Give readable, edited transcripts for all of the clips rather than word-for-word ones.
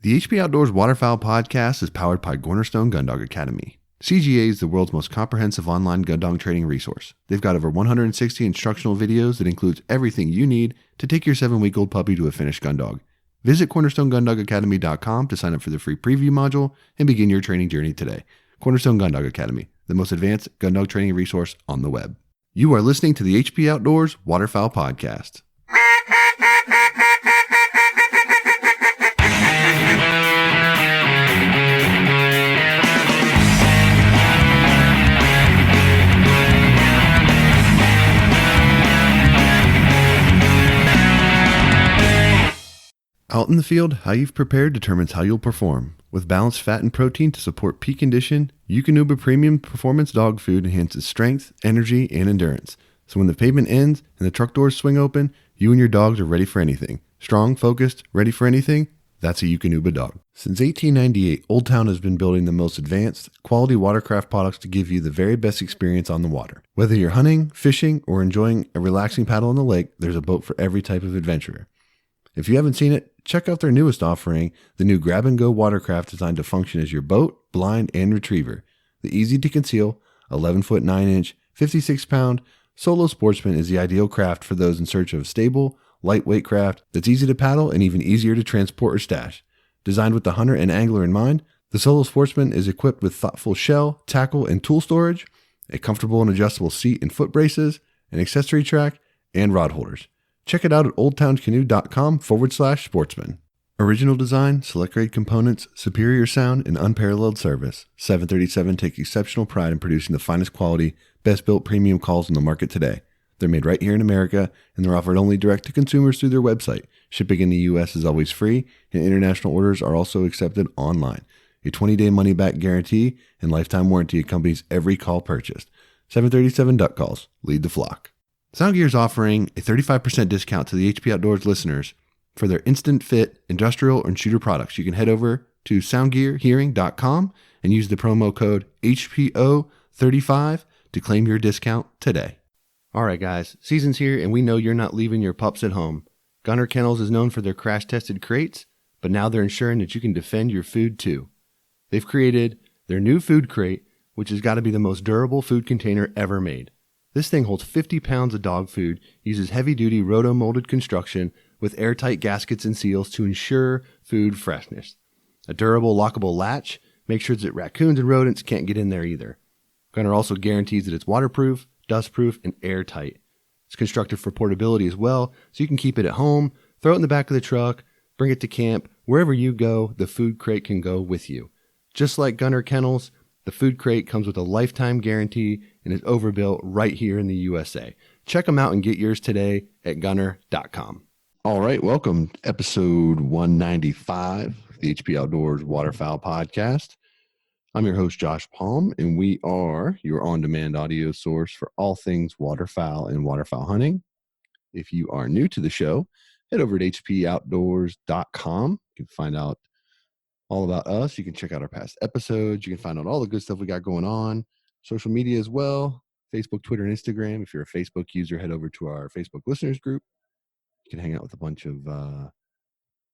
The HP Outdoors Waterfowl podcast is powered by Cornerstone Gundog Academy. CGA is the world's most comprehensive online gun dog training resource. They've got over 160 instructional videos that includes everything you need to take your 7-week-old puppy to a finished gun dog. Visit cornerstonegundogacademy.com to sign up for the free preview module and begin your training journey today. Cornerstone Gundog Academy, the most advanced gun dog training resource on the web. You are listening to the HP Outdoors Waterfowl podcast. Out in the field, how you've prepared determines how you'll perform. With balanced fat and protein to support peak condition, HPOWP Premium Performance Dog Food enhances strength, energy, and endurance. So when the pavement ends and the truck doors swing open, you and your dogs are ready for anything. Strong, focused, ready for anything? That's a HPOWP dog. Since 1898, Old Town has been building the most advanced, quality watercraft products to give you the very best experience on the water. Whether you're hunting, fishing, or enjoying a relaxing paddle on the lake, there's a boat for every type of adventurer. If you haven't seen it, check out their newest offering, the new grab-and-go watercraft designed to function as your boat, blind, and retriever. The easy-to-conceal, 11-foot 9-inch, 56-pound Solo Sportsman is the ideal craft for those in search of a stable, lightweight craft that's easy to paddle and even easier to transport or stash. Designed with the hunter and angler in mind, the Solo Sportsman is equipped with thoughtful shell, tackle, and tool storage, a comfortable and adjustable seat and foot braces, an accessory track, and rod holders. Check it out at oldtowncanoe.com/sportsman. Original design, select grade components, superior sound, and unparalleled service. 737 takes exceptional pride in producing the finest quality, best built premium calls on the market today. They're made right here in America, and they're offered only direct to consumers through their website. Shipping in the U.S. is always free, and international orders are also accepted online. A 20-day money-back guarantee and lifetime warranty accompanies every call purchased. 737 Duck Calls. Lead the flock. SoundGear is offering a 35% discount to the HP Outdoors listeners for their instant fit industrial and shooter products. You can head over to soundgearhearing.com and use the promo code HPO35 to claim your discount today. All right, guys, season's here, and we know you're not leaving your pups at home. Gunner Kennels is known for their crash-tested crates, but now they're ensuring that you can defend your food too. They've created their new food crate, which has got to be the most durable food container ever made. This thing holds 50 pounds of dog food, uses heavy-duty roto-molded construction with airtight gaskets and seals to ensure food freshness. A durable, lockable latch makes sure that raccoons and rodents can't get in there either. Gunner also guarantees that it's waterproof, dustproof, and airtight. It's constructed for portability as well, so you can keep it at home, throw it in the back of the truck, bring it to camp. Wherever you go, the food crate can go with you. Just like Gunner Kennels, the food crate comes with a lifetime guarantee and is overbuilt right here in the USA. Check them out and get yours today at gunner.com. All right, welcome to episode 195 of the HP Outdoors Waterfowl Podcast. I'm your host, Josh Palm, and we are your on-demand audio source for all things waterfowl and waterfowl hunting. If you are new to the show, head over to hpoutdoors.com. You can find out all about us. You can check out our past episodes. You can find out all the good stuff we got going on. Social media as well. Facebook, Twitter, and Instagram. If you're a Facebook user, head over to our Facebook listeners group. You can hang out with a bunch of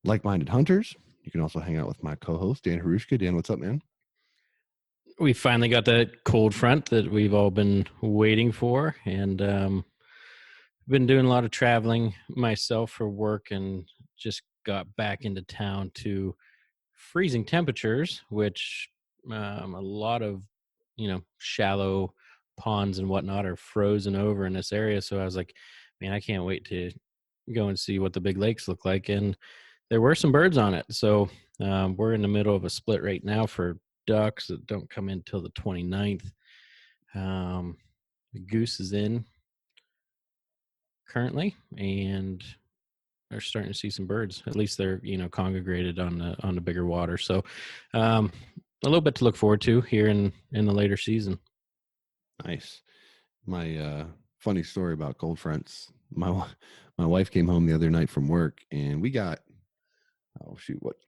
like-minded hunters. You can also hang out with my co-host, Dan Harushka. Dan, what's up, man? We finally got that cold front that we've all been waiting for. And been doing a lot of traveling myself for work and just got back into town to freezing temperatures, which a lot of, shallow ponds and whatnot are frozen over in this area. So I was like, man, I can't wait to go and see what the big lakes look like. And there were some birds on it. So we're in the middle of a split right now for ducks that don't come in till the 29th. The goose is in currently, and they're starting to see some birds. At least they're, congregated on the bigger water. So a little bit to look forward to here in the later season. Nice. My funny story about cold fronts. My wife came home the other night from work, and we got, I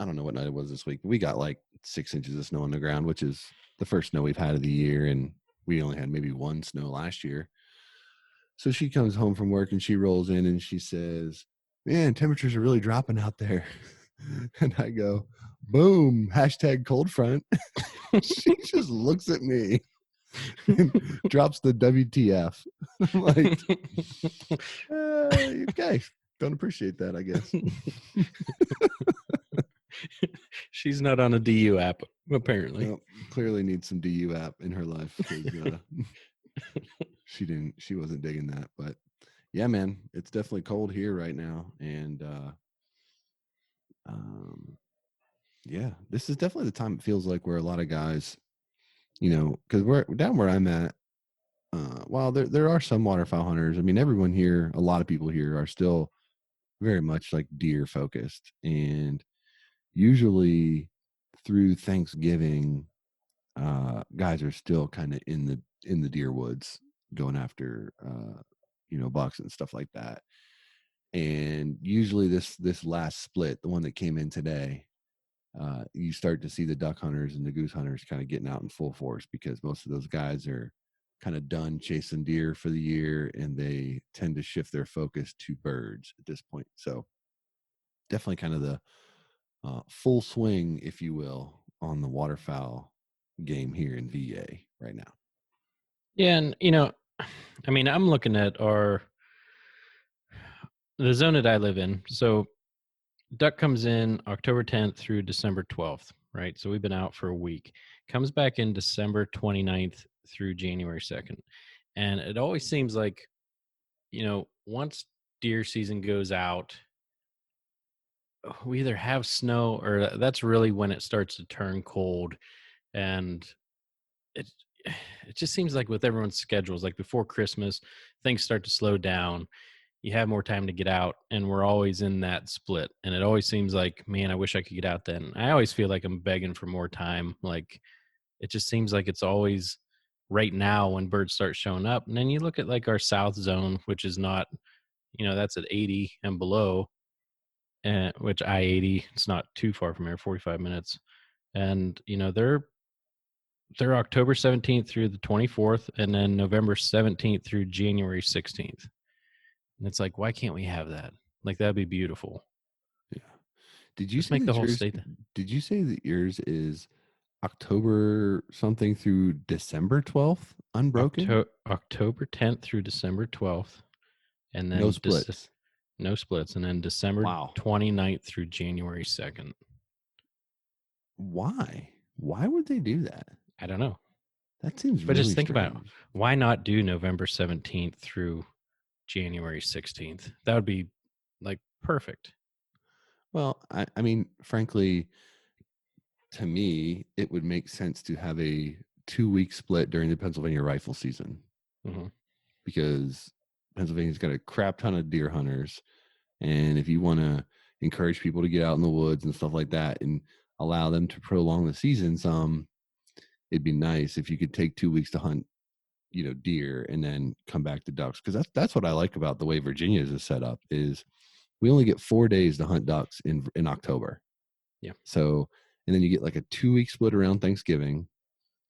don't know what night it was this week. We got like 6 inches of snow on the ground, which is the first snow we've had of the year, and we only had maybe one snow last year. So she comes home from work and she rolls in and she says, "Man, temperatures are really dropping out there." And I go, Boom. Hashtag cold front. She just looks at me and drops the WTF. I'm like, okay. Don't appreciate that, I guess. She's not on a DU app, apparently. Well, clearly needs some DU app in her life because she wasn't digging that. But yeah, man, it's definitely cold here right now. And yeah, this is definitely the time it feels like where a lot of guys, because we're down where I'm at. While there are some waterfowl hunters, I mean, everyone here, a lot of people here are still very much like deer focused, and usually through Thanksgiving, guys are still kind of in the deer woods going after bucks and stuff like that. And usually this last split, the one that came in today, you start to see the duck hunters and the goose hunters kind of getting out in full force because most of those guys are kind of done chasing deer for the year and they tend to shift their focus to birds at this point. So definitely kind of the full swing, if you will, on the waterfowl game here in VA right now. Yeah, and I mean, I'm looking at the zone that I live in. So duck comes in October 10th through December 12th, right? So we've been out for a week. Comes back in December 29th through January 2nd. And it always seems like, once deer season goes out, we either have snow or that's really when it starts to turn cold. And it it just seems like with everyone's schedules, like before Christmas, things start to slow down. You have more time to get out, and we're always in that split. And it always seems like, man, I wish I could get out then. I always feel like I'm begging for more time. Like it just seems like it's always right now when birds start showing up. And then you look at like our south zone, which is not, that's at 80 and below, and which I-80, it's not too far from here, 45 minutes. And they're October 17th through the 24th, and then November 17th through January 16th. And it's like, why can't we have that? Like, that'd be beautiful. Yeah. Did you Just say make the that whole yours? state. Did you say that yours is October something through December 12th, unbroken? October 10th through December 12th, and No then splits. no splits, and then December Wow. 29th through January 2nd. Why? Why would they do that? I don't know. That seems But just really think about it. strange. Why not do November 17th through January 16th? That would be like perfect. Well, I mean, frankly, to me, it would make sense to have a 2 week split during the Pennsylvania rifle season Hmm. because Pennsylvania's got a crap ton of deer hunters. And if you want to encourage people to get out in the woods and stuff like that and allow them to prolong the season some, it'd be nice if you could take 2 weeks to hunt, deer and then come back to ducks. Cause that's what I like about the way Virginia's is set up is we only get 4 days to hunt ducks in October. Yeah. So, and then you get like a 2 week split around Thanksgiving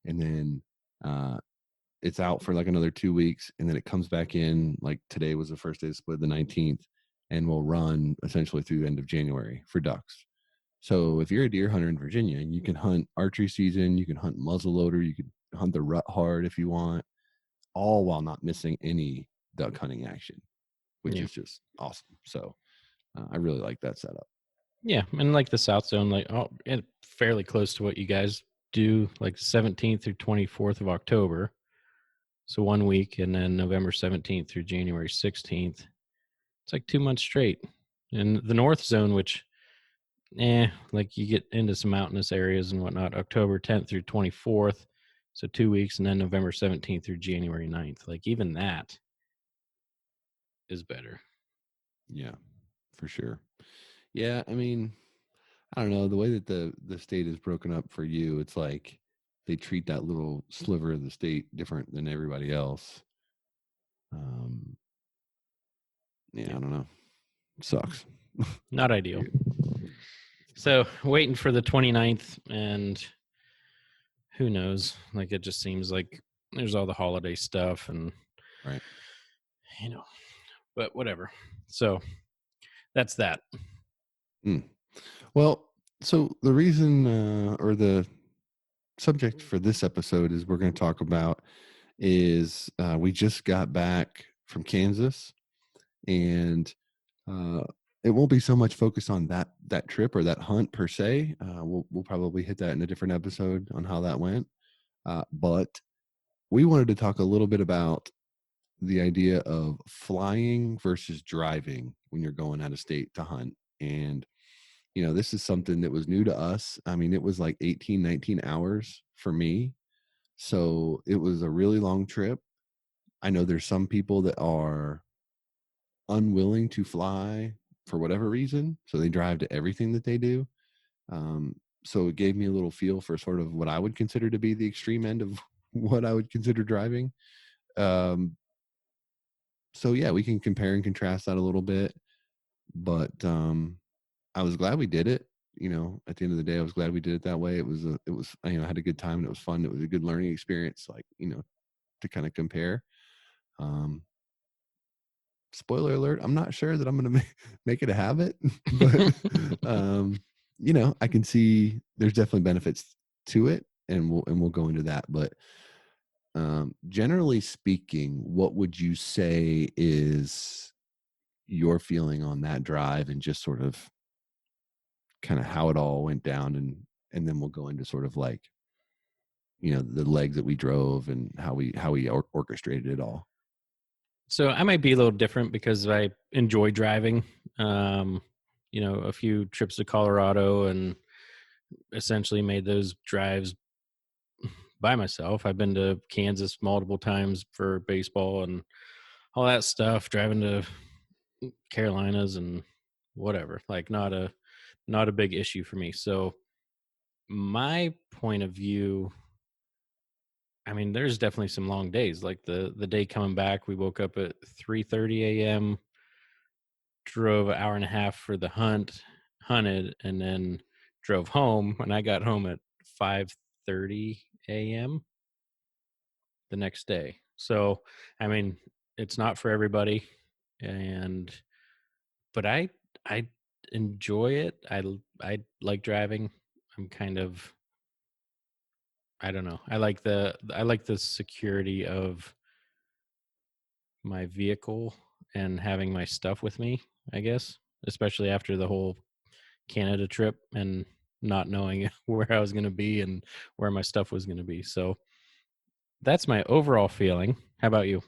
and then, it's out for like another 2 weeks and then it comes back in like today was the first day to split the 19th and will run essentially through the end of January for ducks. So if you're a deer hunter in Virginia, you can hunt archery season, you can hunt muzzleloader, you can hunt the rut hard if you want, all while not missing any duck hunting action, which Yeah. is just awesome. So I really like that setup. Yeah. And like the South Zone, like, and fairly close to what you guys do, like 17th through 24th of October. So 1 week, and then November 17th through January 16th. It's like 2 months straight. And the North Zone, which, like you get into some mountainous areas and whatnot, October 10th through 24th. So 2 weeks, and then November 17th through January 9th. Like even that is better. Yeah, for sure. Yeah, I mean, I don't know the way that the state is broken up for you. It's like they treat that little sliver of the state different than everybody else. Um, yeah, Yeah. I don't know. It sucks. Not ideal. It's not. So waiting for the 29th, and who knows? Like it just seems like there's all the holiday stuff and, Right. you know, but whatever. So that's that. Mm. Well, So the reason or the subject for this episode is we're going to talk about is we just got back from Kansas, and uh, it won't be so much focused on that trip or that hunt per se. We'll probably hit that in a different episode on how that went. But we wanted to talk a little bit about the idea of flying versus driving when you're going out of state to hunt. And this is something that was new to us. I mean, it was like 18, 19 hours for me. So it was a really long trip. I know there's some people that are unwilling to fly for whatever reason. So they drive to everything that they do. So it gave me a little feel for sort of what I would consider to be the extreme end of what I would consider driving. Um, so yeah, we can compare and contrast that a little bit. But I was glad we did it. At the end of the day, I was glad we did it that way. It was I had a good time and it was fun. It was a good learning experience, like, to kind of compare. Um, Spoiler alert, I'm not sure that I'm going to make it a habit, but I can see there's definitely benefits to it, and we'll go into that. But generally speaking, what would you say is your feeling on that drive, and just sort of kind of how it all went down, and then we'll go into sort of like the legs that we drove and how we orchestrated it all. So I might be a little different because I enjoy driving. Um, a few trips to Colorado and essentially made those drives by myself. I've been to Kansas multiple times for baseball and all that stuff, driving to Carolinas and whatever. Like not a big issue for me. So my point of view, I mean, there's definitely some long days. Like the day coming back, we woke up at 3:30 a.m., drove an hour and a half for the hunted, and then drove home. And I got home at 5:30 a.m. the next day. So, I mean, it's not for everybody, and but I enjoy it. I like driving. I'm kind of, I don't know. I like the security of my vehicle and having my stuff with me, I guess, especially after the whole Canada trip and not knowing where I was going to be and where my stuff was going to be. So that's my overall feeling. How about you?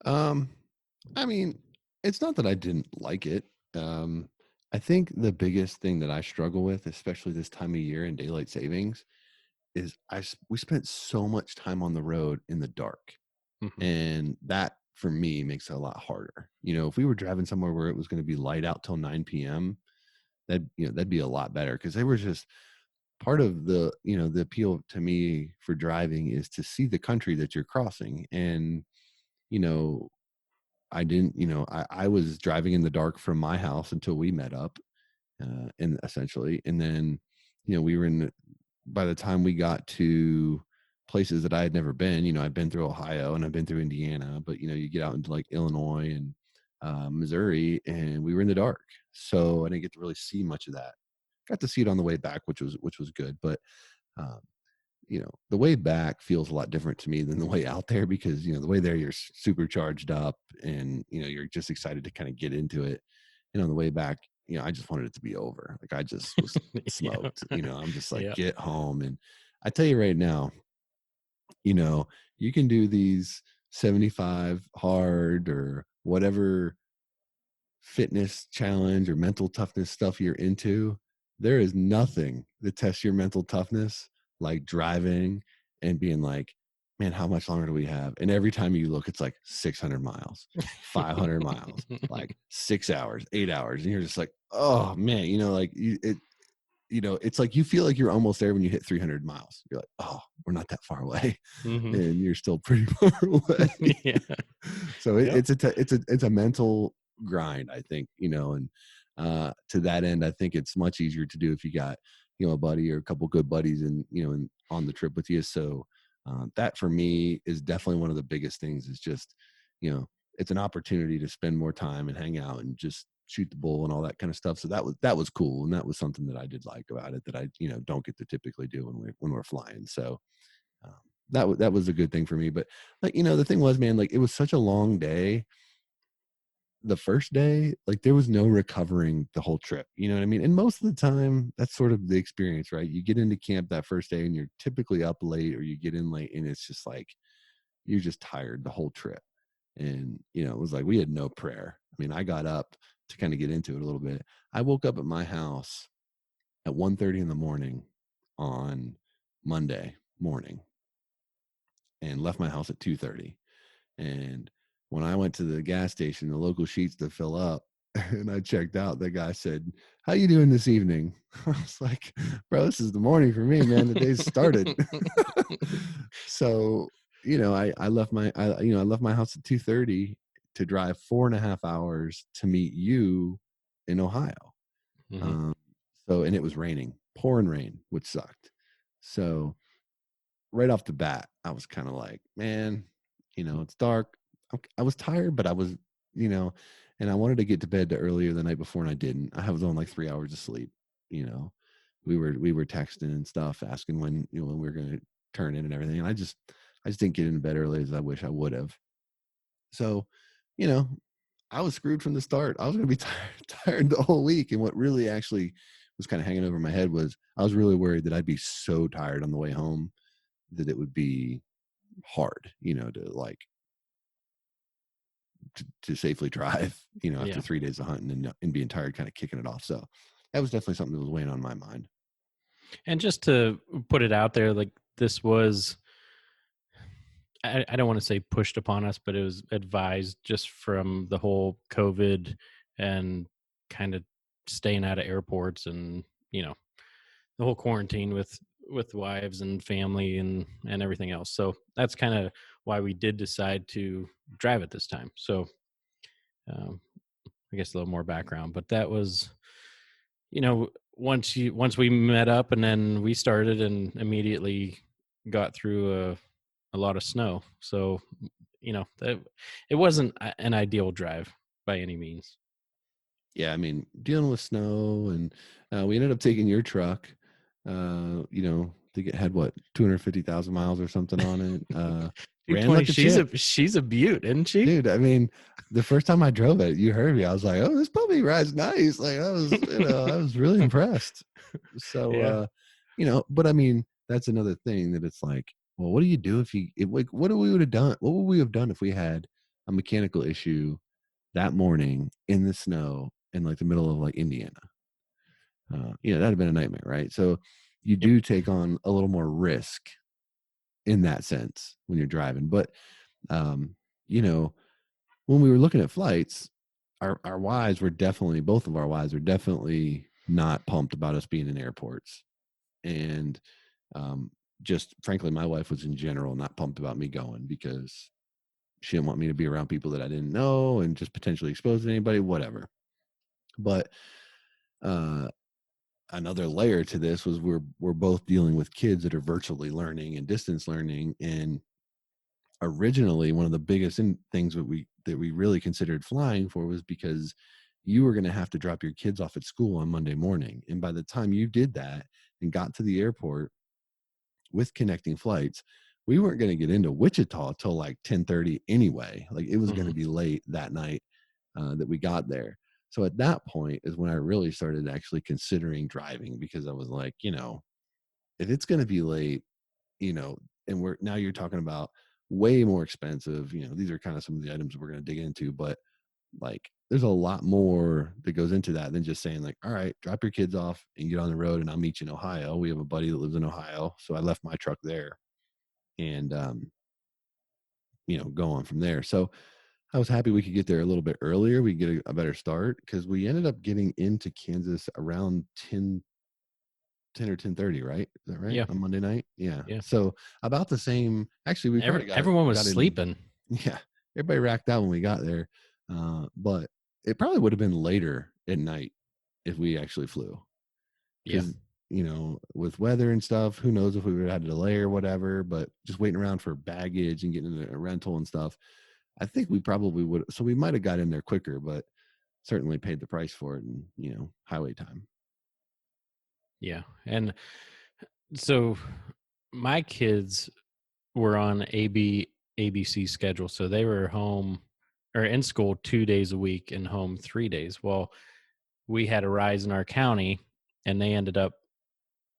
Um, I mean, it's not that I didn't like it. Um, I think the biggest thing that I struggle with, especially this time of year in daylight savings, is we spent so much time on the road in the dark, Hmm. and that for me makes it a lot harder. If we were driving somewhere where it was going to be light out till 9 p.m., that'd be a lot better, because they were just part of the appeal to me for driving is to see the country that you're crossing. And you know I didn't, I was driving in the dark from my house until we met up, and essentially, and then, we were by the time we got to places that I had never been, I'd been through Ohio and I've been through Indiana, but, you get out into like Illinois and Missouri, and we were in the dark. So I didn't get to really see much of that. Got to see it on the way back, which was good. But, um, the way back feels a lot different to me than the way out there, because, the way there you're super charged up, and, you're just excited to kind of get into it. And on the way back, I just wanted it to be over. Like, I just was Yeah. smoked. I'm just like, Yeah. get home. And I tell you right now, you know, you can do these 75 hard or whatever fitness challenge or mental toughness stuff you're into. There is nothing that tests your mental toughness like driving and being like, man, how much longer do we have? And every time you look, it's like 600 miles, 500 miles, like 6 hours, 8 hours. And you're just like, oh man, it's like you feel like you're almost there when you hit 300 miles. You're like, oh, we're not that far away. Hmm. And you're still pretty far away. Yeah. So Yep. it's a mental grind, I think, and to that end, I think it's much easier to do if you got, a buddy or a couple good buddies, and, and on the trip with you. So that for me is definitely one of the biggest things, is just, you know, it's an opportunity to spend more time and hang out and just shoot the bull and all that kind of stuff. So that was cool, and that was something that I did like about it that I don't get to typically do when we're flying. So um, that was a good thing for me. But like the thing was, man, like it was such a long day. The first day, like there was no recovering the whole trip. You know what I mean? And most of the time, that's sort of the experience, right? You get into camp that first day, and you're typically up late, or you get in late, and it's just like you're just tired the whole trip. And it was like we had no prayer. I mean, I got up to kind of get into it a little bit. I woke up at my house at 1:30 in the morning on Monday morning and left my house at 2:30. And when I went to the gas station, the local sheets to fill up, and I checked out, the guy said, "How you doing this evening?" I was like, "Bro, this is the morning for me, man. The day's started." So, I left I left my house at 2:30 to drive 4.5 hours to meet you in Ohio. Hmm. Um, so, and it was raining, pouring rain, which sucked. So right off the bat, I was kind of like, man, it's dark. I was tired, but I was, you know, and I wanted to get to bed earlier the night before, and I didn't. I was on like 3 hours of sleep. You know, we were texting and stuff, asking when we were going to turn in and everything, and I just didn't get into bed early as I wish I would have. So, you know, I was screwed from the start. I was going to be tired the whole week, and what really actually was kind of hanging over my head was I was really worried that I'd be so tired on the way home that it would be hard, to like to safely drive, after Yeah. 3 days of hunting and being tired, kind of kicking it off. So that was definitely something that was weighing on my mind. And just to put it out there, like this was, I don't want to say pushed upon us, but it was advised just from the whole COVID and kind of staying out of airports and, the whole quarantine with wives and family and everything else. So that's kind of why we did decide to drive it this time. So um, I guess a little more background, but that was, once we met up and then we started and immediately got through a lot of snow. So, that it wasn't an ideal drive by any means. Yeah, I mean, dealing with snow, and we ended up taking your truck. I think it had what 250,000 miles or something on it. Ran 220, like a champ. she's a beaut, isn't she? Dude, I mean, the first time I drove it, you heard me. I was like, "Oh, this puppy rides nice." Like I was really impressed. So, Yeah. but I mean, that's another thing that it's like, well, what do you do like, what would we have done? What would we have done if we had a mechanical issue that morning in the snow in like the middle of like Indiana? That'd have been a nightmare, right? So, you Yep. do take on a little more risk in that sense when you're driving, but um, you know when we were looking at flights, our wives were definitely both of our wives were definitely not pumped about us being in airports. And um, just frankly, my wife was in general not pumped about me going because she didn't want me to be around people that I didn't know and just potentially expose anybody, whatever. But uh, another layer to this was we're both dealing with kids that are virtually learning and distance learning, and originally one of the biggest things that we really considered flying for was because you were going to have to drop your kids off at school on Monday morning, and by the time you did that and got to the airport with connecting flights, we weren't going to get into Wichita till like 10:30 anyway. Like it was going Hmm. to be late that night that we got there. So at that point is when I really started actually considering driving, because I was like, if it's going to be late, you know, and now you're talking about way more expensive. These are kind of some of the items we're going to dig into, but like there's a lot more that goes into that than just saying like, all right, drop your kids off and get on the road and I'll meet you in Ohio. We have a buddy that lives in Ohio. So I left my truck there and, go on from there. So I was happy we could get there a little bit earlier. We get a better start because we ended up getting into Kansas around 10 or 10:30, right? Is that right? Yeah. On Monday night? Yeah. Yeah. So about the same. Actually, we probably Everyone was got in. sleeping. Yeah, everybody racked out when we got there. But it probably would have been later at night if we actually flew, Yeah. because with weather and stuff, who knows if we would have had a delay or whatever. But just waiting around for baggage and getting a rental and stuff, I think we probably would. So we might have got in there quicker, but certainly paid the price for it in, highway time. Yeah. And so my kids were on ABC schedule, so they were home or in school 2 days a week and home 3 days. Well, we had a rise in our county, and they ended up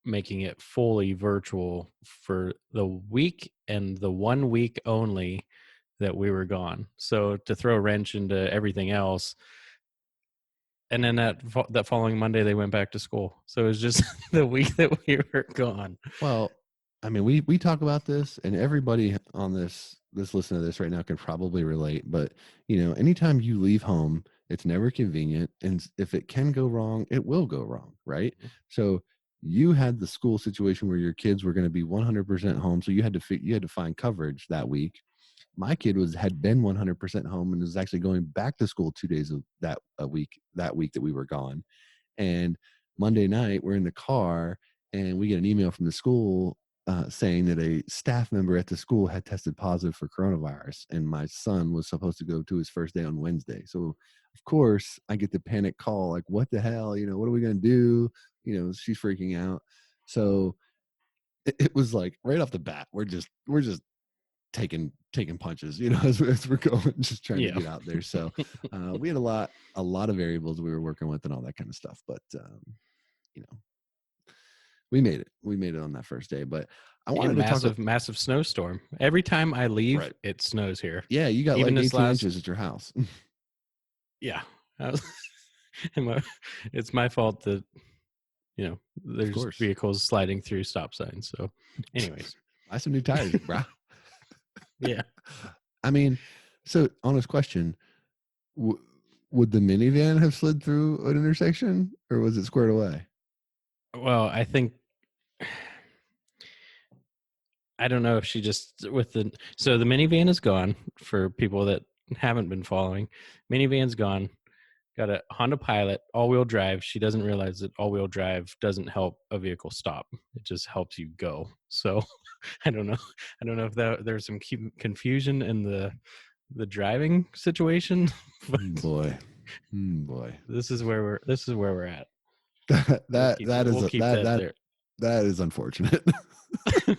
making it fully virtual for the week and the 1 week only that we were gone. So to throw a wrench into everything else, and then that following Monday they went back to school. So it was just the week that we were gone. Well, I mean, we talk about this, and everybody on this listen to this right now can probably relate. But anytime you leave home, it's never convenient, and if it can go wrong, it will go wrong, right? Mhm. So you had the school situation where your kids were going to be 100% home, so you had to find coverage that week. My kid had been 100% home and was actually going back to school 2 days of that a week that week that we were gone. And Monday night, we're in the car and we get an email from the school saying that a staff member at the school had tested positive for coronavirus. And my son was supposed to go to his first day on Wednesday. So, of course, I get the panic call like, what the hell? What are we going to do? She's freaking out. So, it was like right off the bat, we're just taking punches, as we're going, just trying to Yeah. get out there. So we had a lot of variables we were working with and all that kind of stuff. But you know, we made it. We made it on that first day. But I Yeah, wanted to talk. massive snowstorm. Every time I leave, Right? it snows here. Yeah, you got Even like this 18 last inches at your house. yeah. I was it's my fault that, Of there's course. vehicles sliding through stop signs. So, anyways. Buy some new tires, bro. Yeah. I mean, so honest question: w- would the minivan have slid through an intersection, or was it squared away? Well, I think I don't know if she just with the so the minivan is gone for people that haven't been following. Minivan's gone. Got a Honda Pilot, all-wheel drive. She doesn't realize that all-wheel drive doesn't help a vehicle stop. It just helps you go. So I don't know. I don't know if there's some confusion in the driving situation, but Boy, boy. this is where we're at. that We'll that keep it. that is We'll keep that that that there. that is unfortunate. I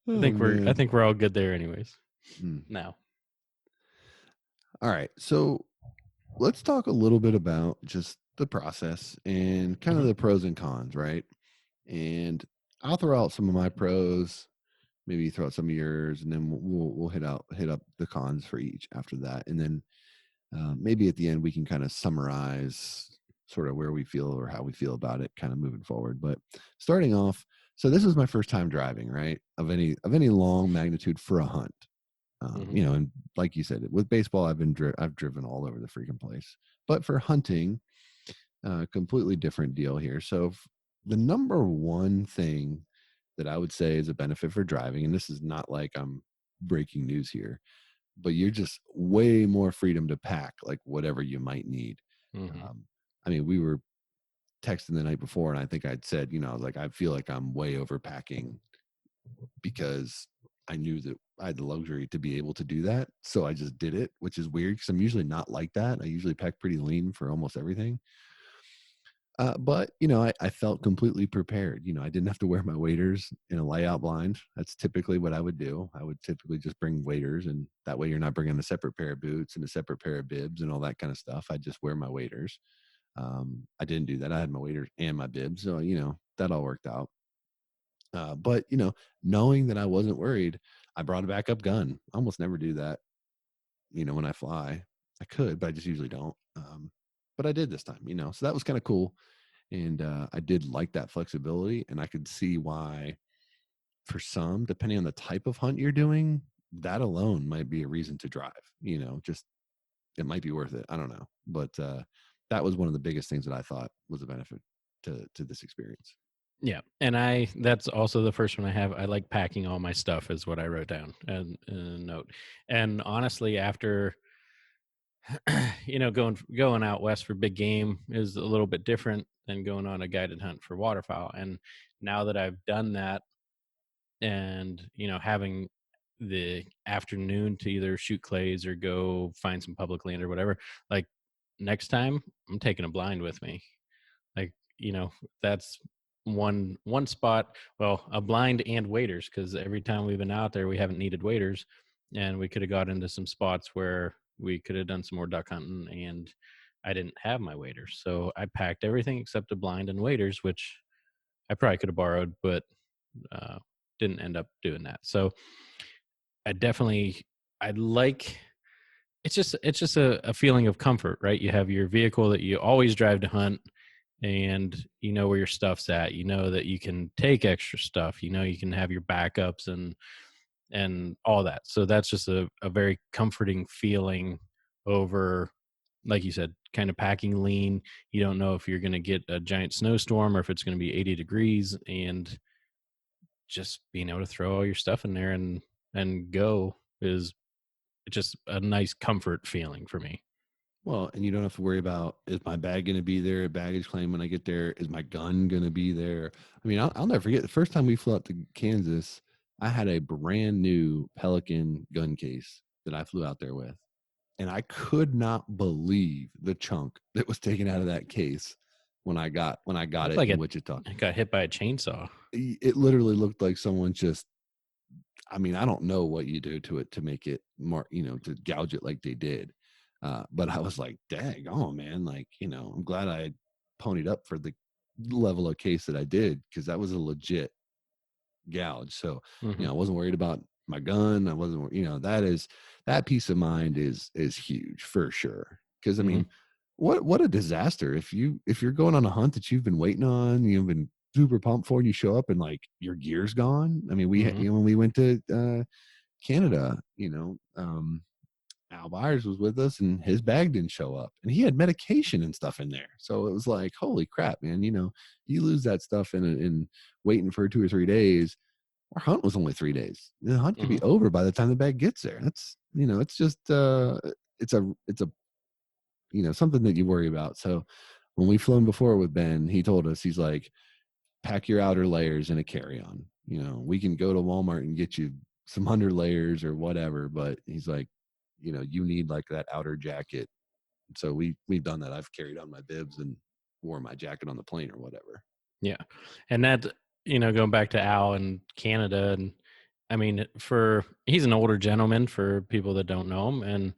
Oh think we're I man. think we're all good there, anyways. Hmm. Now. All right. So let's talk a little bit about just the process and kind of Mhm. the pros and cons, right? And I'll throw out some of my pros, maybe you throw out some of yours, and then we'll hit up the cons for each after that, and then maybe at the end we can kind of summarize sort of where we feel or how we feel about it, kind of moving forward. But starting off, so this is my first time driving, right? Of any long magnitude for a hunt. Mhm. And like you said, with baseball, I've driven all over the freaking place. But for hunting, completely different deal here. So the number one thing that I would say is a benefit for driving, and this is not like I'm breaking news here, but you're just way more freedom to pack like whatever you might need. Mhm. Um, I mean, we were texting the night before, and I think I'd said, I was like, I feel like I'm way overpacking because I knew that I had the luxury to be able to do that. So I just did it, which is weird because I'm usually not like that. I usually pack pretty lean for almost everything. But I felt completely prepared. I didn't have to wear my waders in a layout blind. That's typically what I would do. I would typically just bring waders, and that way you're not bringing a separate pair of boots and a separate pair of bibs and all that kind of stuff. I just wear my waders. I didn't do that. I had my waders and my bibs, so that all worked out. But knowing that I wasn't worried, I brought a backup gun. I almost never do that. When I fly, I could, but I just usually don't. But I did this time. So that was kind of cool, and I did like that flexibility, and I could see why, for some, depending on the type of hunt you're doing, that alone might be a reason to drive. Just it might be worth it. I don't know, but that was one of the biggest things that I thought was a benefit to this experience. Yeah, and that's also the first one I have. I like packing all my stuff is what I wrote down and in a note. And honestly, after going out west for big game is a little bit different than going on a guided hunt for waterfowl. And now that I've done that and having the afternoon to either shoot clays or go find some public land or whatever, like next time I'm taking a blind with me. Like, that's one spot. Well, a blind and waiters, because every time we've been out there, we haven't needed waiters, and we could have got into some spots where we could have done some more duck hunting, and I didn't have my waiters, so I packed everything except a blind and waiters, which I probably could have borrowed, but uh, didn't end up doing that. So I definitely, I like. It's just a feeling of comfort, right? You have your vehicle that you always drive to hunt, and you know where your stuff's at. You know that you can take extra stuff. You know you can have your backups and all that. So that's just a very comforting feeling over, like you said, kind of packing lean. You don't know if you're going to get a giant snowstorm or if it's going to be 80 degrees, and just being able to throw all your stuff in there and go is just a nice comfort feeling for me. Well, and you don't have to worry about, is my bag going to be there at baggage claim when I get there? Is my gun going to be there? I mean, I'll never forget the first time we flew out to Kansas. I had a brand new Pelican gun case that I flew out there with, and I could not believe the chunk that was taken out of that case when I got Looked it like in it Wichita. got hit by a chainsaw. It literally looked like someone just, I mean, I don't know what you do to it to make it more, to gouge it like they did. But I was like, dang, oh man, like, I'm glad I ponied up for the level of case that I did, because that was a legit gouge. So, Hmm. I wasn't worried about my gun. I wasn't, that peace of mind is huge for sure. Cause I Hmm. mean, what a disaster if you're going on a hunt that you've been waiting on, you've been super pumped for, and you show up and like your gear's gone. I mean, Hmm. when we went to Canada, Al Byers was with us and his bag didn't show up, and he had medication and stuff in there. So it was like, holy crap, man, you lose that stuff in waiting for 2 or 3 days. Our hunt was only 3 days. The hunt could Hmm. be over by the time the bag gets there. That's, it's just, it's a, something that you worry about. So when we flown before with Ben, he told us, he's like, pack your outer layers in a carry-on. We can go to Walmart and get you some under layers or whatever, but he's like, you need like that outer jacket. So we've done that. I've carried on my bibs and wore my jacket on the plane or whatever. Yeah. And that, going back to Al in Canada, and I mean, he's an older gentleman for people that don't know him. And,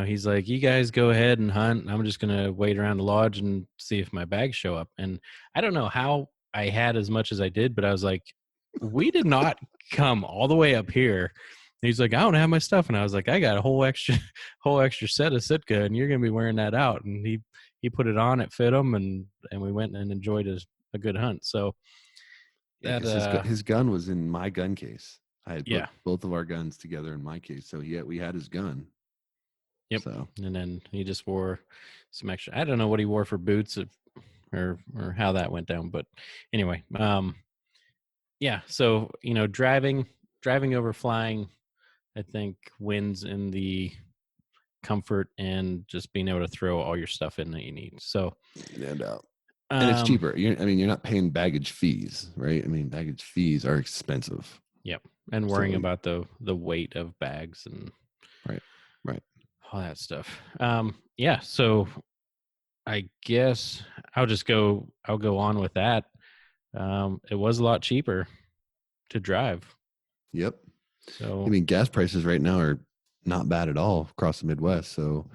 he's like, you guys go ahead and hunt. I'm just going to wait around the lodge and see if my bags show up. And I don't know how I had as much as I did, but I was like, we did not come all the way up here. And he's like, I don't have my stuff. And I was like, I got a whole extra, whole extra set of Sitka, and you're going to be wearing that out. And he put it on, it fit him. And we went and enjoyed a good hunt. So Yeah, that, because his gun was in my gun case. I had put yeah, both of our guns together in my case, so yeah, we had his gun. yep. So And then he just wore some extra, I don't know what he wore for boots, or how that went down, but anyway, yeah. So, driving over flying, I think wins in the comfort and just being able to throw all your stuff in that you need. So, and it's um, cheaper. You're not paying baggage fees, right? I mean, baggage fees are expensive. yep. And worrying So about the weight of bags and right, right. all that stuff. Yeah. So I guess I'll go on with that. It was a lot cheaper to drive. Yep. I So mean, gas prices right now are not bad at all across the Midwest. So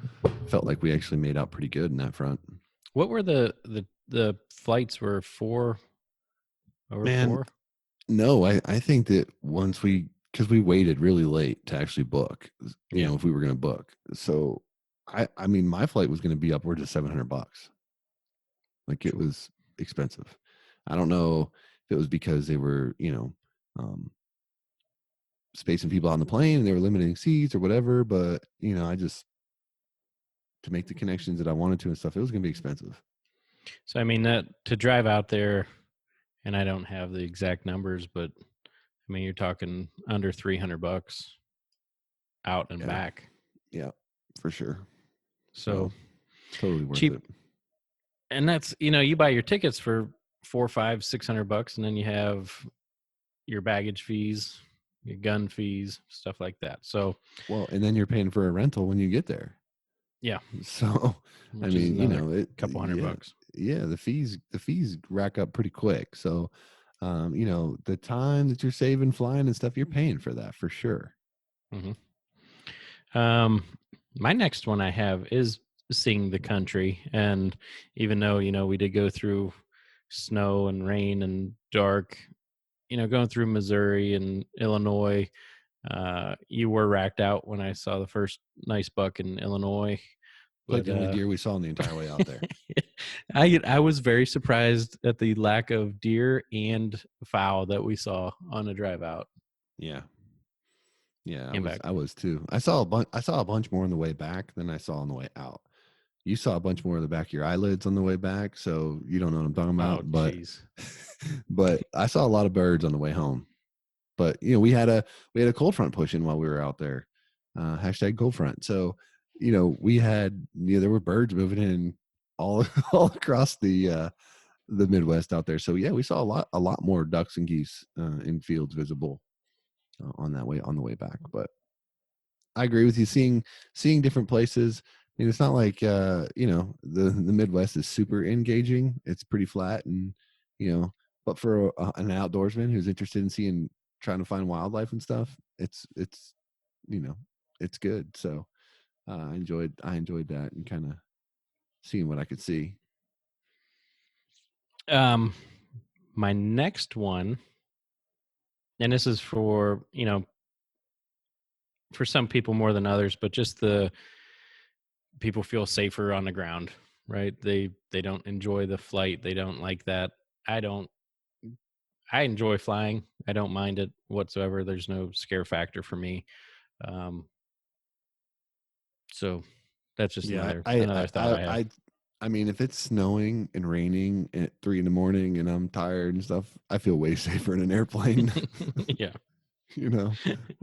felt like we actually made out pretty good in that front. what were the flights were over Man, 4? no, I think that because we waited really late to actually book, Yeah, if we were going to book. So I mean, my flight was going to be upwards of $700. Like it sure. was expensive. I don't know if it was because they were, spacing people on the plane and they were limiting seats or whatever, but I just, to make the connections that I wanted to and stuff, it was going to be expensive. So I mean that to drive out there, and I don't have the exact numbers, but I mean you're talking under $300 out and Yeah. back. Yeah, for sure. So So totally worth cheap, it. and that's you buy your tickets for 4, 5, $600, and then you have your baggage fees. your gun fees, stuff like that. So Well, and then you're paying for a rental when you get there. yeah, So, I which is mean, another couple hundred yeah, bucks. yeah, the fees rack up pretty quick. So, the time that you're saving flying and stuff, you're paying for that for sure. Hmm. Um, my next one I have is seeing the country, and even though we did go through snow and rain and dark, going through Missouri and Illinois, you were racked out when I saw the first nice buck in Illinois. It's like But the only deer we saw in the entire way out there. I was very surprised at the lack of deer and fowl that we saw on the drive out Yeah. Yeah, I and was back. I was too. I saw a bunch more on the way back than I saw on the way out. You saw a bunch more of the back of your eyelids on the way back, so you don't know what I'm talking Oh, about, but jeez. but I saw a lot of birds on the way home. But we had a cold front pushing while we were out there. Hashtag cold front. So, there were birds moving in all all across the Midwest out there. So yeah, we saw a lot more ducks and geese in fields visible on the way back. But I agree with you. Seeing different places. I mean, it's not like the Midwest is super engaging. It's pretty flat, and you know, but for an outdoorsman who's interested in trying to find wildlife and stuff, it's you know, it's good. So I enjoyed that and kind of seeing what I could see. Um, my next one, and this is for for some people more than others, but just the people feel safer on the ground, right? They don't enjoy the flight. They don't like that. I don't. I enjoy flying. I don't mind it whatsoever. There's no scare factor for me. Um, so that's just Yeah, another thought I have. I mean, if it's snowing and raining at 3 in the morning and I'm tired and stuff, I feel way safer in an airplane. Yeah. you know,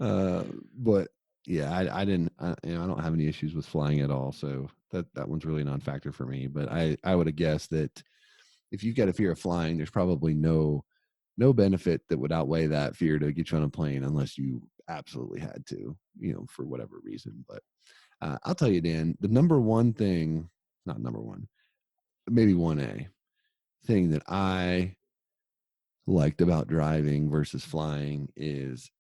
uh, but yeah, I didn't, I don't have any issues with flying at all. So that one's really a non-factor for me. But I would have guessed that if you've got a fear of flying, there's probably no benefit that would outweigh that fear to get you on a plane unless you absolutely had to, for whatever reason. But I'll tell you, Dan, the number one thing, not number one, maybe 1A thing that I liked about driving versus flying is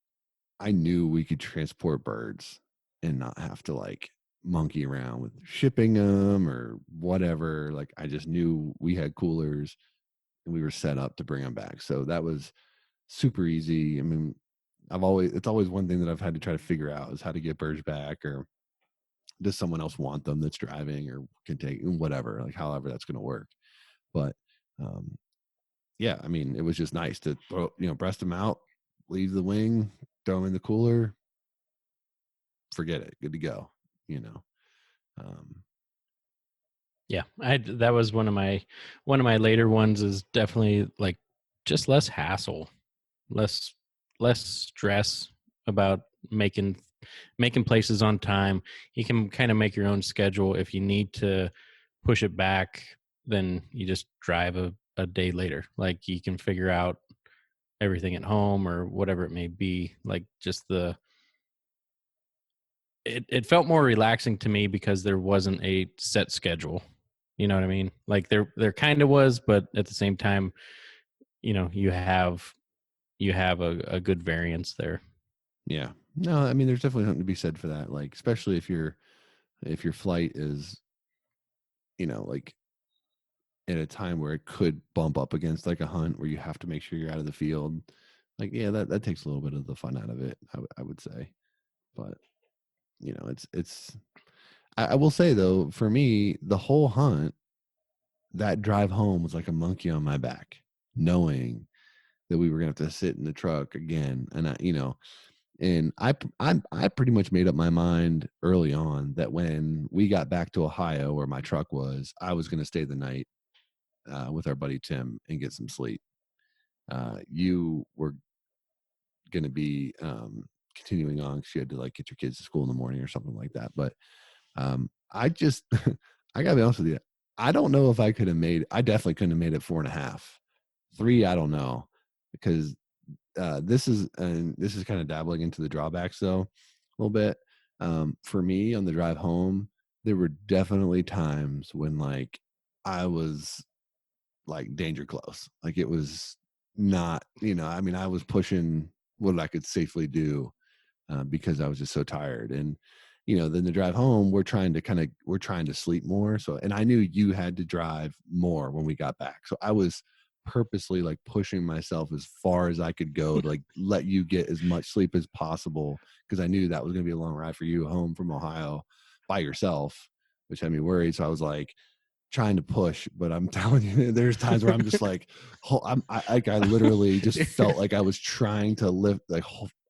I knew we could transport birds and not have to like monkey around with shipping them or whatever. Like I just knew we had coolers and we were set up to bring them back. So that was super easy. I mean, it's always one thing that I've had to try to figure out is how to get birds back, or does someone else want them that's driving or can take whatever, like however that's going to work. But um, yeah, I mean, it was just nice to breast them out, leave the wing, throw them in the cooler, forget it, good to go. You know, um, Yeah, that was one of my later ones is definitely like just less hassle, less less stress about making places on time. You can kind of make your own schedule. If you need to push it back, then you just drive a day later. Like you can figure out everything at home or whatever it may be. Like just it felt more relaxing to me because there wasn't a set schedule. You know what I mean? Like there kind of was, but at the same time, you have a good variance there. yeah, no, I mean, there's definitely something to be said for that. Like, especially if your flight is, like at a time where it could bump up against like a hunt where you have to make sure you're out of the field. Like, yeah, that takes a little bit of the fun out of it. I would say, but it's. I will say though, for me, the whole hunt, that drive home was like a monkey on my back, knowing that we were gonna have to sit in the truck again, and I pretty much made up my mind early on that when we got back to Ohio where my truck was, I was gonna stay the night with our buddy Tim and get some sleep. You were going to be continuing on because you had to like get your kids to school in the morning or something like that. But I just, I gotta be honest with you. I don't know if I definitely couldn't have made it 4.5, 3. I don't know, because this is kind of dabbling into the drawbacks though a little bit. For me on the drive home, there were definitely times when like I was like danger close. Like it was not, I mean, I was pushing what I could safely do because I was just so tired. And then the drive home, we're trying to sleep more. So, and I knew you had to drive more when we got back. So I was purposely like pushing myself as far as I could go to like let you get as much sleep as possible because I knew that was going to be a long ride for you home from Ohio by yourself, which had me worried. So I was like trying to push, but I'm telling you, there's times where I'm just like, I literally just felt like I was trying to lift, like,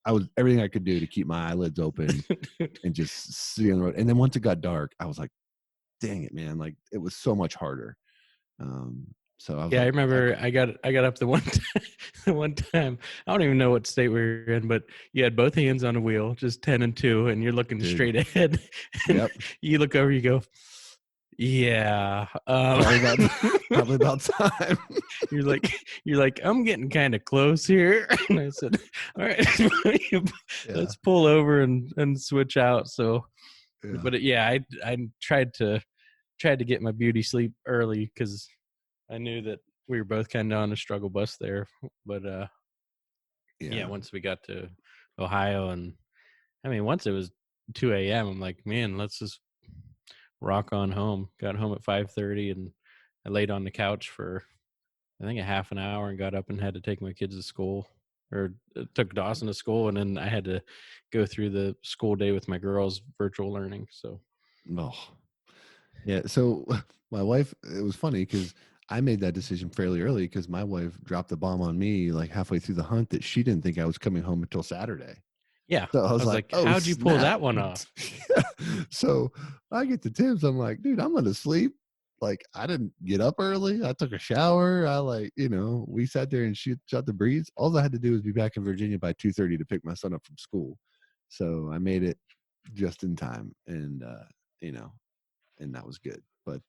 I was everything I could do to keep my eyelids open and just see on the road. And then once it got dark, I was like, dang it, man. Like it was so much harder. So I was Yeah, I like, remember I got up the one time, the one time. I don't even know what state we were in, but you had both hands on the wheel, just 10 and 2, and you're looking dude, straight ahead. And yep, you look over, you go, yeah. probably about, probably about time. You're like, you're like, I'm getting kind of close here. And I said, all right, Yeah. let's pull over and switch out. So, Yeah. but yeah, I tried to get my beauty sleep early because I knew that we were both kind of on a struggle bus there. But yeah, Yeah. once we got to Ohio, and I mean, once it was 2 a.m., I'm like, man, let's just rock on home. Got home at 5:30, and I laid on the couch for I think a half an hour and got up and had to take my kids to school, or took Dawson to school, and then I had to go through the school day with my girls virtual learning. So Oh, yeah. So my wife, it was funny because I made that decision fairly early because my wife dropped the bomb on me like halfway through the hunt that she didn't think I was coming home until Saturday. yeah, So I I was was like, like, oh, how'd you pull snap. that one off? So I get the tips. I'm like, dude, I'm going to sleep. Like, I didn't get up early. I took a shower. I like, we sat there and shot the breeze. All I had to do was be back in Virginia by 2:30 to pick my son up from school. So I made it just in time. And, you know, and that was good. But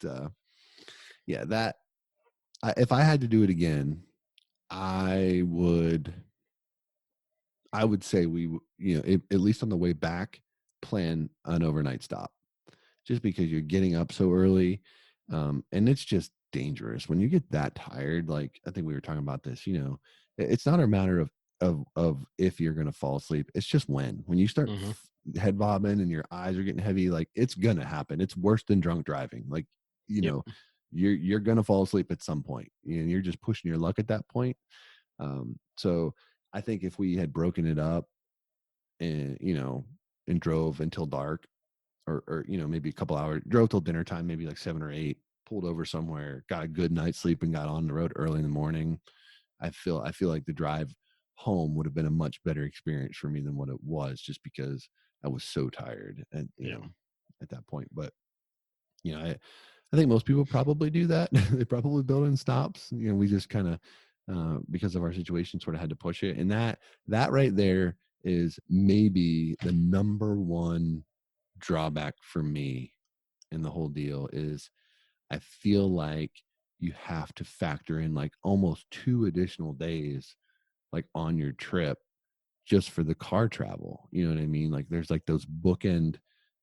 yeah, if I had to do it again, I would I would say at least on the way back, plan an overnight stop just because you're getting up so early. And it's just dangerous when you get that tired. Like I think we were talking about this, it's not a matter of if you're going to fall asleep. It's just when you start Hmm. head bobbing and your eyes are getting heavy, like it's going to happen. It's worse than drunk driving. Like, you Yep. know, you're going to fall asleep at some point and you're just pushing your luck at that point. So I think if we had broken it up and, and drove until dark, or maybe a couple hours, drove till dinner time, maybe like 7 or 8, pulled over somewhere, got a good night's sleep, and got on the road early in the morning. I feel like the drive home would have been a much better experience for me than what it was, just because I was so tired, and Yeah. at that point. But I think most people probably do that. They probably build in stops. We just kind of because of our situation sort of had to push it, and that right there is maybe the number one drawback for me in the whole deal is I feel like you have to factor in like almost 2 additional days like on your trip just for the car travel. You know what I mean? Like there's like those bookend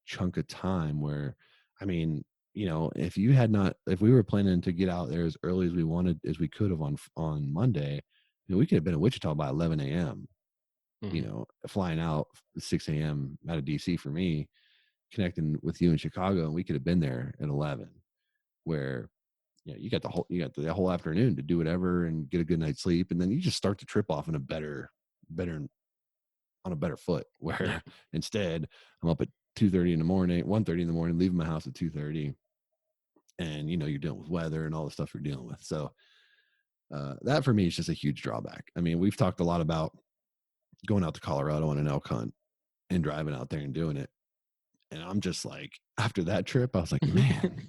chunk of time where I mean, if we were planning to get out there as early as we could have on Monday, we could have been in Wichita by 11 a.m. Hmm. Flying out 6 a.m. out of DC for me, connecting with you in Chicago, and we could have been there at 11, where you got the whole afternoon to do whatever and get a good night's sleep, and then you just start the trip off in better on a better foot. Yeah. Where instead I'm up at 2:30 in the morning, 1:30 in the morning, leaving my house at 2:30, and you're dealing with weather and all the stuff you're dealing with. So that for me is just a huge drawback. I mean, we've talked a lot about going out to Colorado on an elk hunt and driving out there and doing it. And I'm just like, after that trip, I was like, man,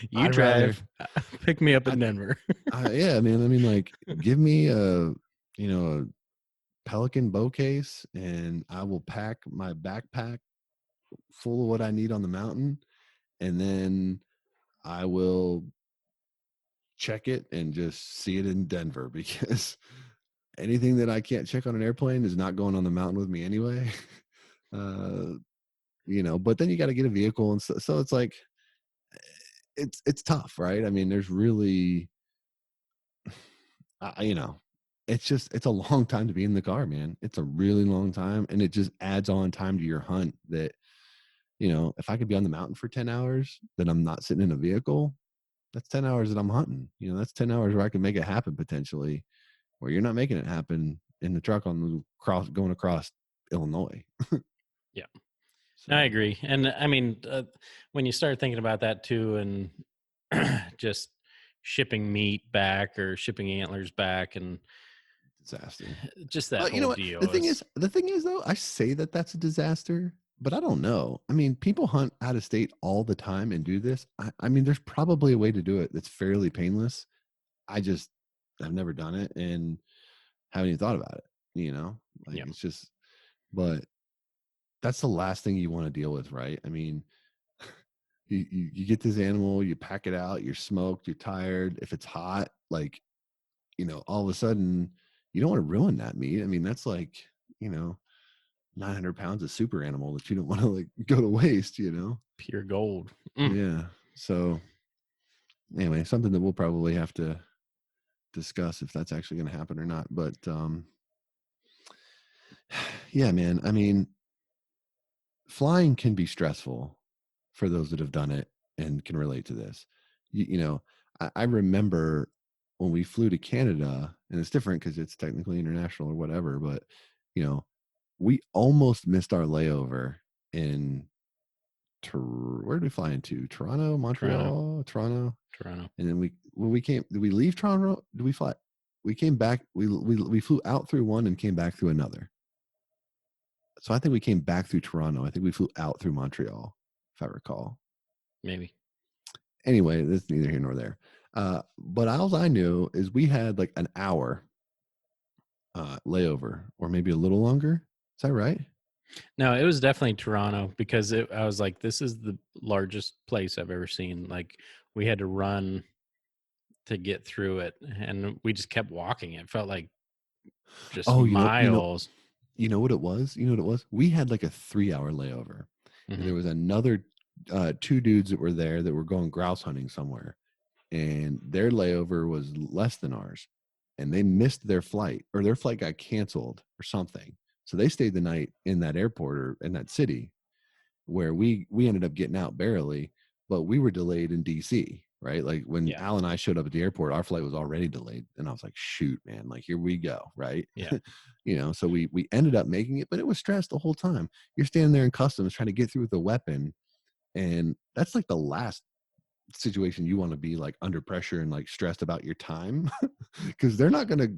You I'd rather, drive, pick me up I, in Denver. yeah, man. I mean, like, give me a Pelican bow case, and I will pack my backpack full of what I need on the mountain, and then I will check it and just see it in Denver because anything that I can't check on an airplane is not going on the mountain with me anyway. uh, but then you got to get a vehicle, and so it's like it's tough, right? I mean, there's really, you know, it's a long time to be in the car, man. It's a really long time, and it just adds on time to your hunt. That if I could be on the mountain for 10 hours, then I'm not sitting in a vehicle. That's 10 hours that I'm hunting. That's 10 hours where I can make it happen potentially, where you're not making it happen in the truck on the going across Illinois. Yeah. I So agree. And I mean, when you start thinking about that too, and just shipping meat back or shipping antlers back, and disaster. just that But you know whole what? deal The thing is, is, though, I say that that's a disaster, but I don't know. I mean, people hunt out of state all the time and do this. I mean, there's probably a way to do it that's fairly painless. I've never done it and haven't even thought about it. Like yeah, it's just, but that's the last thing you want to deal with, right? I mean, you get this animal, you pack it out, you're smoked, you're tired. If it's hot, like, all of a sudden you don't want to ruin that meat. I mean, that's like, you know, 900 pounds of super animal that you don't want to like go to waste. pure gold. Mm. Yeah. So anyway, something that we'll probably have to discuss if that's actually going to happen or not. But yeah, man. I mean, flying can be stressful for those that have done it and can relate to this. I remember when we flew to Canada, and it's different because it's technically international or whatever, but you know, we almost missed our layover in where did we fly into? Toronto, Toronto, Montreal, Toronto, Toronto, and then did we leave Toronto? Did we fly? We came back. We flew out through one and came back through another. So I think we came back through Toronto. I think we flew out through Montreal, if I recall. maybe. Anyway, that's neither here nor there. But all I knew is we had like an hour layover, or maybe a little longer. Is that right? No, it was definitely Toronto because I was like, this is the largest place I've ever seen. Like, we had to run to get through it, and we just kept walking. It felt like just Oh, miles. you know what it was. You know what it was. We had like a 3 hour layover, and Hmm. there was another two dudes that were there that were going grouse hunting somewhere, and their layover was less than ours, and they missed their flight, or their flight got canceled or something. So they stayed the night in that airport or in that city, where we ended up getting out barely, but we were delayed in DC, right? Like when Yeah, Al and I showed up at the airport, our flight was already delayed. And I was like, shoot, man, like here we go, right? yeah, So we ended up making it, but it was stressed the whole time. You're standing there in customs trying to get through with a weapon. And that's like the last situation you want to be like under pressure and like stressed about your time because they're not going to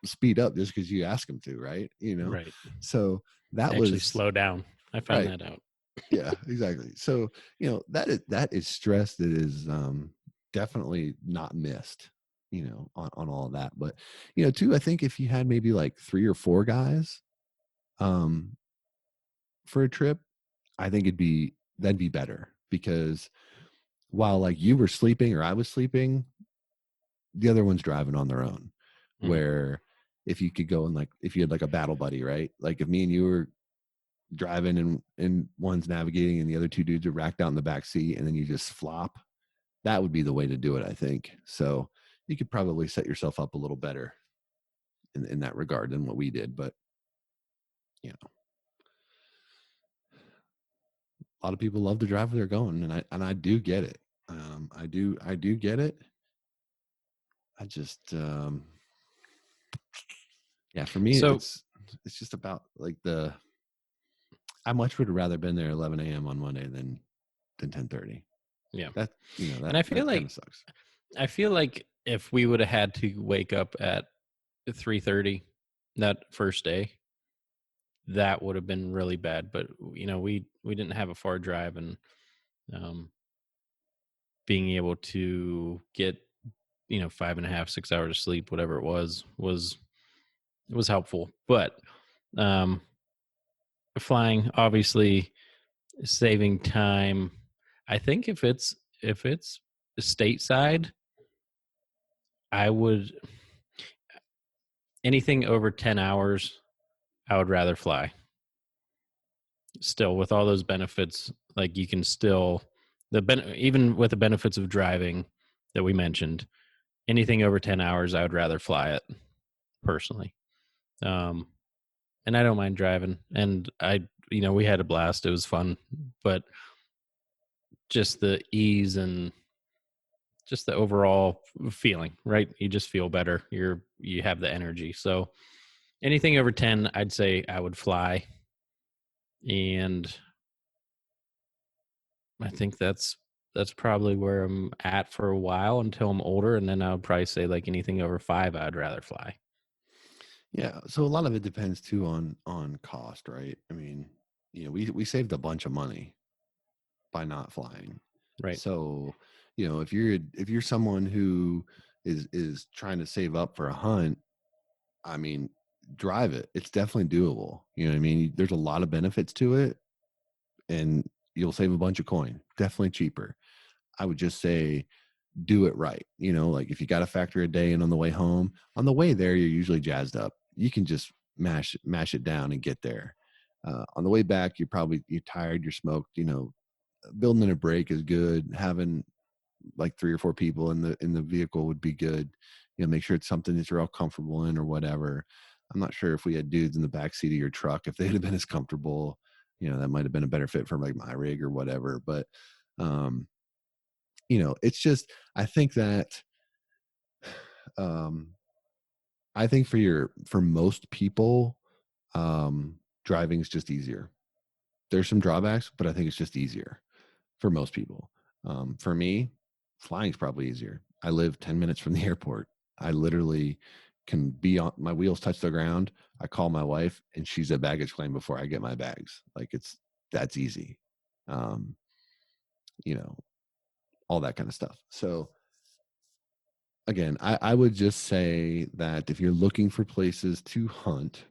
speed up just because you ask them to, right? right. So that Actually, was slow down. I found right. that out. Yeah, exactly. So that is stress that is definitely not missed, on all of that. But too, I think if you had maybe like 3 or 4 guys um for a trip, I think that'd be better, because while like you were sleeping or I was sleeping, the other one's driving on their own. Mhm. Where if you could go and like if you had like a battle buddy, right? Like if me and you were driving and one's navigating and the other two dudes are racked out in the back seat, and then you just flop, that would be the way to do it, I think. So you could probably set yourself up a little better in that regard than what we did. But you know, a lot of people love to drive where they're going, and I do get it. I do get it. I just yeah, for me So, it's just about like I much would have rather been there 11 a.m. on Monday than 10:30. yeah, That and I feel that kind like of sucks. if we would have had to wake up at 3:30 that first day, that would have been really bad. But we didn't have a far drive, and um, being able to get 5.5, 6 hours of sleep, whatever it was helpful. But um, flying, obviously, saving time. I think if it's stateside, I would anything over 10 hours, I would rather fly. Still, with all those benefits, like you can still even with the benefits of driving that we mentioned, anything over 10 hours, I would rather fly it personally. Um, and I don't mind driving. And we had a blast. It was fun, but just the ease and just the overall feeling, right? You just feel better. You have the energy. So anything over 10, I'd say I would fly. And I think that's probably where I'm at for a while until I'm older. And then I would probably say like anything over 5, I'd rather fly. Yeah, so a lot of it depends too on cost, right? I mean, we saved a bunch of money by not flying. Right. So, if you're someone who is trying to save up for a hunt, I mean, drive it. It's definitely doable. You know what I mean? There's a lot of benefits to it, and you'll save a bunch of coin. Definitely cheaper. I would just say do it right. Like if you got to factor a day in on the way home, on the way there, you're usually jazzed up. You can just mash it down and get there. On the way back, you're tired, you're smoked. Building in a break is good. Having like 3 or 4 people in the vehicle would be good. Make sure it's something that you're all comfortable in or whatever. I'm not sure if we had dudes in the back seat of your truck, if they'd have been as comfortable, that might have been a better fit for like my rig or whatever. But um, it's just I think that um I think for most people, driving is just easier. There's some drawbacks, but I think it's just easier for most people. For me, flying is probably easier. I live 10 minutes from the airport. I literally can be on my wheels touch the ground. I call my wife and she's at baggage claim before I get my bags. Like that's easy. Um, you know, all that kind of stuff. So again, I would just say that if you're looking for places to hunt,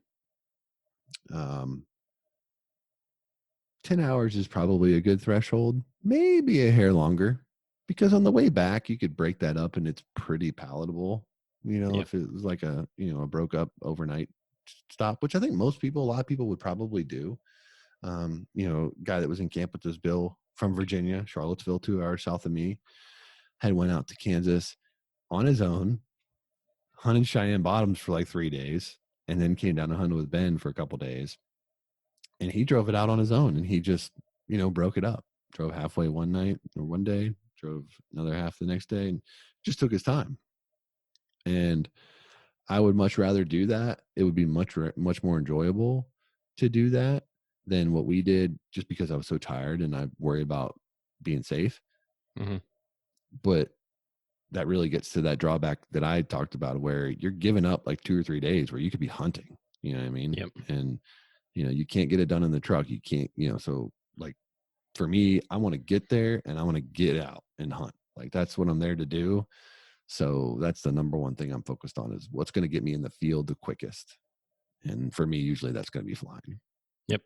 um, 10 hours is probably a good threshold, maybe a hair longer, because on the way back, you could break that up and it's pretty palatable. Yep. If it was like a broke up overnight stop, which I think a lot of people would probably do. Guy that was in camp with us, Bill from Virginia, Charlottesville, 2 hours south of me, had went out to Kansas on his own, hunted Cheyenne Bottoms for like 3 days, and then came down to hunt with Ben for a couple days. And he drove it out on his own, and he just broke it up. Drove halfway one night or one day, drove another half the next day, and just took his time. And I would much rather do that. It would be much more enjoyable to do that than what we did, just because I was so tired and I worry about being safe. Hmm. But that really gets to that drawback that I talked about, where you're giving up like 2 or 3 days where you could be hunting. You know what I mean? Yep. And you can't get it done in the truck. You can't. So like for me, I want to get there and I want to get out and hunt. Like that's what I'm there to do. So that's the number one thing I'm focused on, is what's going to get me in the field the quickest. And for me, usually that's going to be flying. Yep.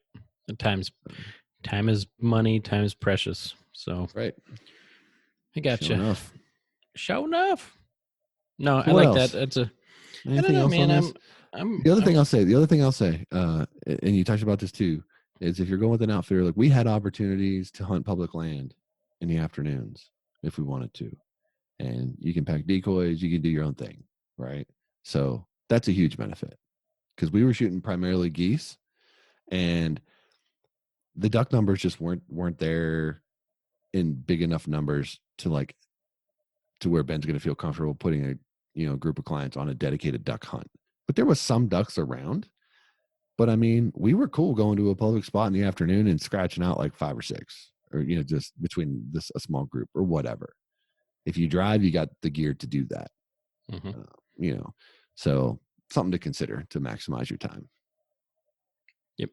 And So, time is money, time is precious. So that's right. I Sure gotcha. enough. Show enough. No, So I what like that. else? That's a I don't Anything know, else on man. this? I'm The other thing I'll say, and you talked about this too, is if you're going with an outfitter, like we had opportunities to hunt public land in the afternoons if we wanted to. And you can pack decoys, you can do your own thing, right? So that's a huge benefit, because we were shooting primarily geese, and the duck numbers just weren't there in big enough numbers to where Ben's going to feel comfortable putting a group of clients on a dedicated duck hunt. But there was some ducks around. But I mean, we were cool going to a public spot in the afternoon and scratching out like 5 or 6, or just between a small group or whatever. If you drive, you got the gear to do that. mhm. Uh, you know, so something to consider to maximize your time. Yep.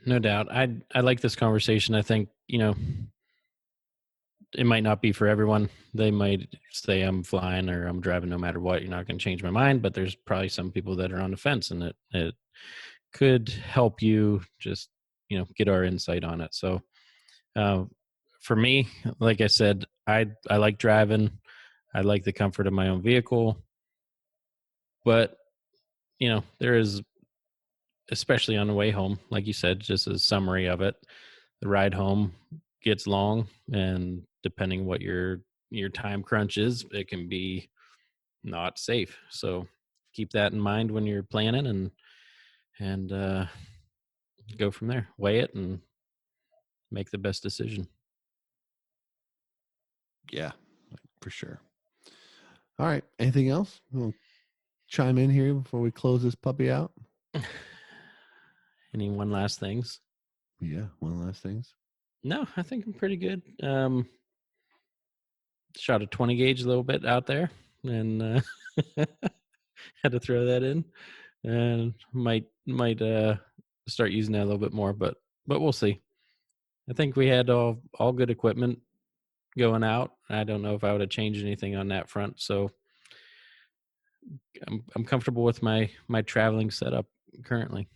No doubt. I like this conversation. I think, it might not be for everyone. They might say I'm flying or I'm driving no matter what. You're not going to change my mind, but there's probably some people that are on the fence, and it could help you just, get our insight on it. So, uh, for me, like I said, I like driving. I like the comfort of my own vehicle, but there is, especially on the way home, like you said, just a summary of it. The ride home gets long, and depending what your time crunch is, it can be not safe. So keep that in mind when you're planning, and go from there. Weigh it and make the best decision. Yeah, for sure. All right. Anything else? We'll chime in here before we close this puppy out. Any one last things? Yeah, one last things. No, I think I'm pretty good. Shot a 20 gauge a little bit out there, and had to throw that in, and might start using that a little bit more, but we'll see. I think we had all good equipment going out. I don't know if I would have changed anything on that front, so I'm comfortable with my traveling setup currently.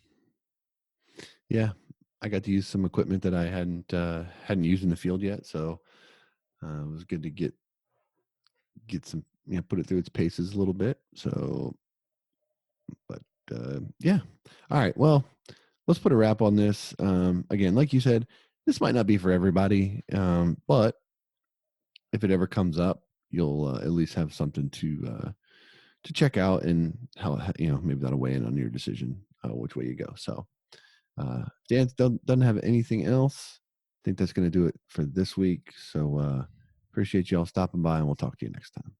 Yeah, I got to use some equipment that I hadn't used in the field yet, so it was good to get some, put it through its paces a little bit. So, but yeah, all right. Well, let's put a wrap on this. Again, like you said, this might not be for everybody, but if it ever comes up, you'll at least have something to check out, and how maybe that'll weigh in on your decision which way you go. So. Dan doesn't have anything else. I think that's going to do it for this week. So appreciate you all stopping by, and we'll talk to you next time.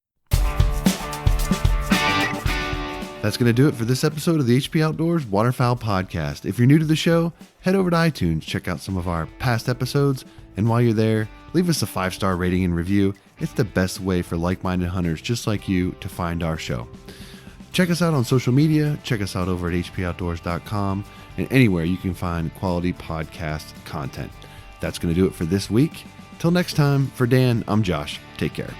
That's going to do it for this episode of the HP Outdoors Waterfowl Podcast. If you're new to the show, head over to iTunes, check out some of our past episodes, and while you're there, leave us a 5-star rating and review. It's the best way for like-minded hunters just like you to find our show. Check us out on social media. Check us out over at hpoutdoors.com and anywhere you can find quality podcast content. That's going to do it for this week. Till next time, for Dan, I'm Josh. Take care.